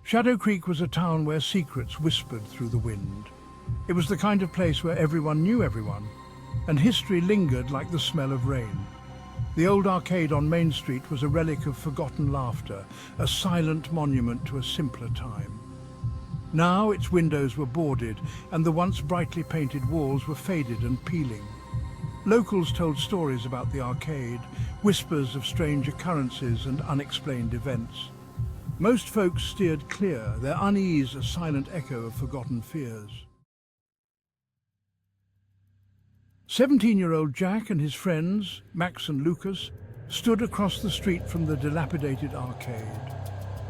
Shadow Creek was a town where secrets whispered through the wind. It was the kind of place where everyone knew everyone, and history lingered like the smell of rain. The old arcade on Main Street was a relic of forgotten laughter, a silent monument to a simpler time. Now its windows were boarded, and the once brightly painted walls were faded and peeling. Locals told stories about the arcade, whispers of strange occurrences and unexplained events. Most folks steered clear, their unease a silent echo of forgotten fears. 17-year-old Jack and his friends, Max and Lucas, stood across the street from the dilapidated arcade.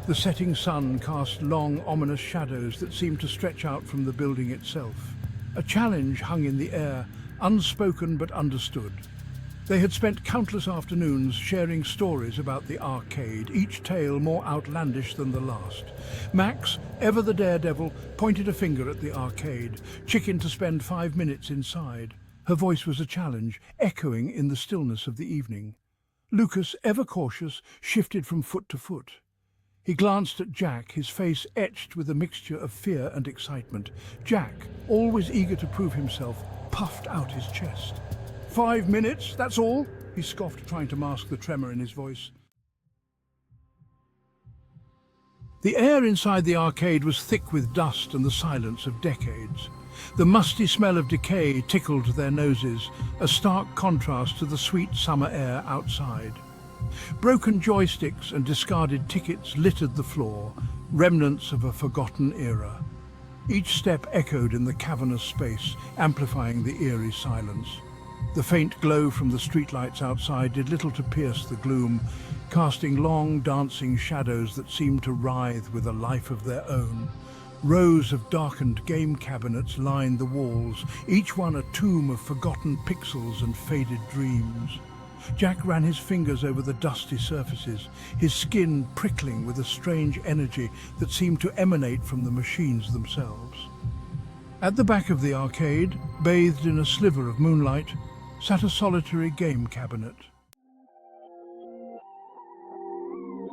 The setting sun cast long, ominous shadows that seemed to stretch out from the building itself. A challenge hung in the air, unspoken but understood. They had spent countless afternoons sharing stories about the arcade, each tale more outlandish than the last. Max, ever the daredevil, pointed a finger at the arcade, chicken to spend 5 minutes inside. Her voice was a challenge, echoing in the stillness of the evening. Lucas, ever cautious, shifted from foot to foot. He glanced at Jack, his face etched with a mixture of fear and excitement. Jack, always eager to prove himself, puffed out his chest. 5 minutes, that's all? He scoffed, trying to mask the tremor in his voice. The air inside the arcade was thick with dust and the silence of decades. The musty smell of decay tickled their noses, a stark contrast to the sweet summer air outside. Broken joysticks and discarded tickets littered the floor, remnants of a forgotten era. Each step echoed in the cavernous space, amplifying the eerie silence. The faint glow from the streetlights outside did little to pierce the gloom, casting long, dancing shadows that seemed to writhe with a life of their own. Rows of darkened game cabinets lined the walls, each one a tomb of forgotten pixels and faded dreams. Jack ran his fingers over the dusty surfaces, his skin prickling with a strange energy that seemed to emanate from the machines themselves. At the back of the arcade, bathed in a sliver of moonlight, sat a solitary game cabinet.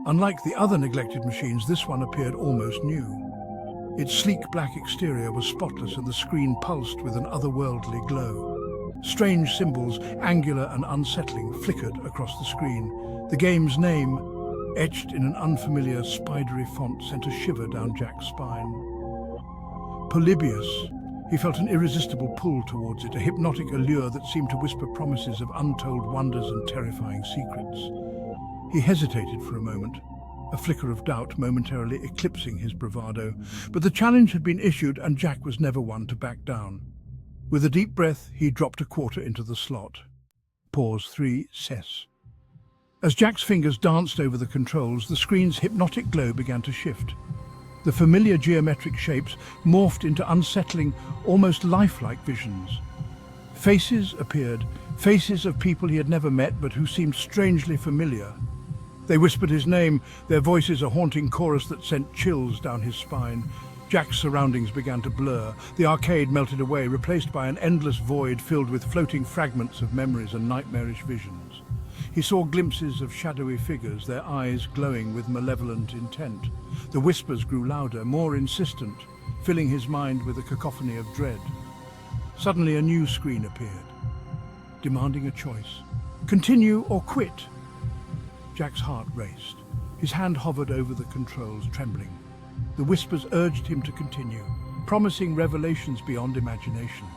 Unlike the other neglected machines, this one appeared almost new. Its sleek black exterior was spotless and the screen pulsed with an otherworldly glow. Strange symbols, angular and unsettling, flickered across the screen. The game's name, etched in an unfamiliar, spidery font, sent a shiver down Jack's spine. Polybius. He felt an irresistible pull towards it, a hypnotic allure that seemed to whisper promises of untold wonders and terrifying secrets. He hesitated for a moment, a flicker of doubt momentarily eclipsing his bravado, but the challenge had been issued and Jack was never one to back down. With a deep breath, he dropped a quarter into the slot. Pause 3, cess. As Jack's fingers danced over the controls, the screen's hypnotic glow began to shift. The familiar geometric shapes morphed into unsettling, almost lifelike visions. Faces appeared, faces of people he had never met but who seemed strangely familiar. They whispered his name, their voices a haunting chorus that sent chills down his spine. Jack's surroundings began to blur. The arcade melted away, replaced by an endless void filled with floating fragments of memories and nightmarish visions. He saw glimpses of shadowy figures, their eyes glowing with malevolent intent. The whispers grew louder, more insistent, filling his mind with a cacophony of dread. Suddenly a new screen appeared, demanding a choice. Continue or quit? Jack's heart raced. His hand hovered over the controls, trembling. The whispers urged him to continue, promising revelations beyond imagination.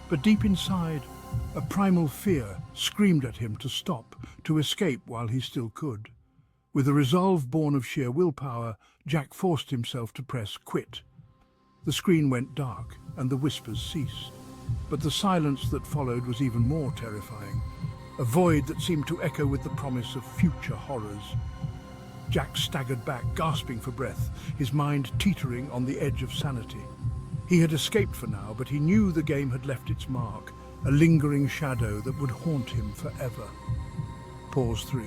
But deep inside, a primal fear screamed at him to stop, to escape while he still could. With a resolve born of sheer willpower, Jack forced himself to press quit. The screen went dark, and the whispers ceased. But the silence that followed was even more terrifying, a void that seemed to echo with the promise of future horrors. Jack staggered back, gasping for breath, his mind teetering on the edge of sanity. He had escaped for now, but he knew the game had left its mark, a lingering shadow that would haunt him forever. Pause 3.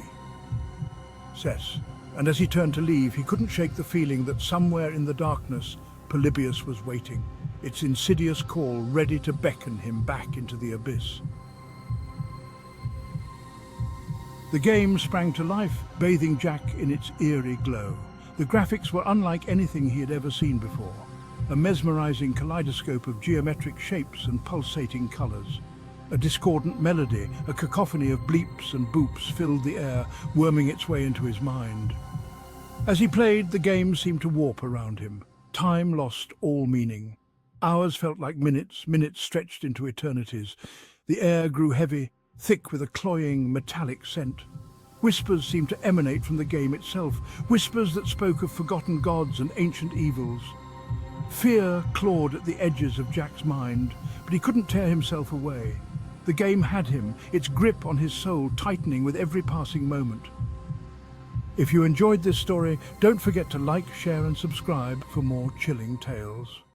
Cess. And as he turned to leave, he couldn't shake the feeling that somewhere in the darkness, Polybius was waiting, its insidious call ready to beckon him back into the abyss. The game sprang to life, bathing Jack in its eerie glow. The graphics were unlike anything he had ever seen before, a mesmerizing kaleidoscope of geometric shapes and pulsating colors. A discordant melody, a cacophony of bleeps and boops filled the air, worming its way into his mind. As he played, the game seemed to warp around him. Time lost all meaning. Hours felt like minutes, minutes stretched into eternities. The air grew heavy, thick with a cloying, metallic scent. Whispers seemed to emanate from the game itself, whispers that spoke of forgotten gods and ancient evils. Fear clawed at the edges of Jack's mind, but he couldn't tear himself away. The game had him, its grip on his soul tightening with every passing moment. If you enjoyed this story, don't forget to like, share and subscribe for more chilling tales.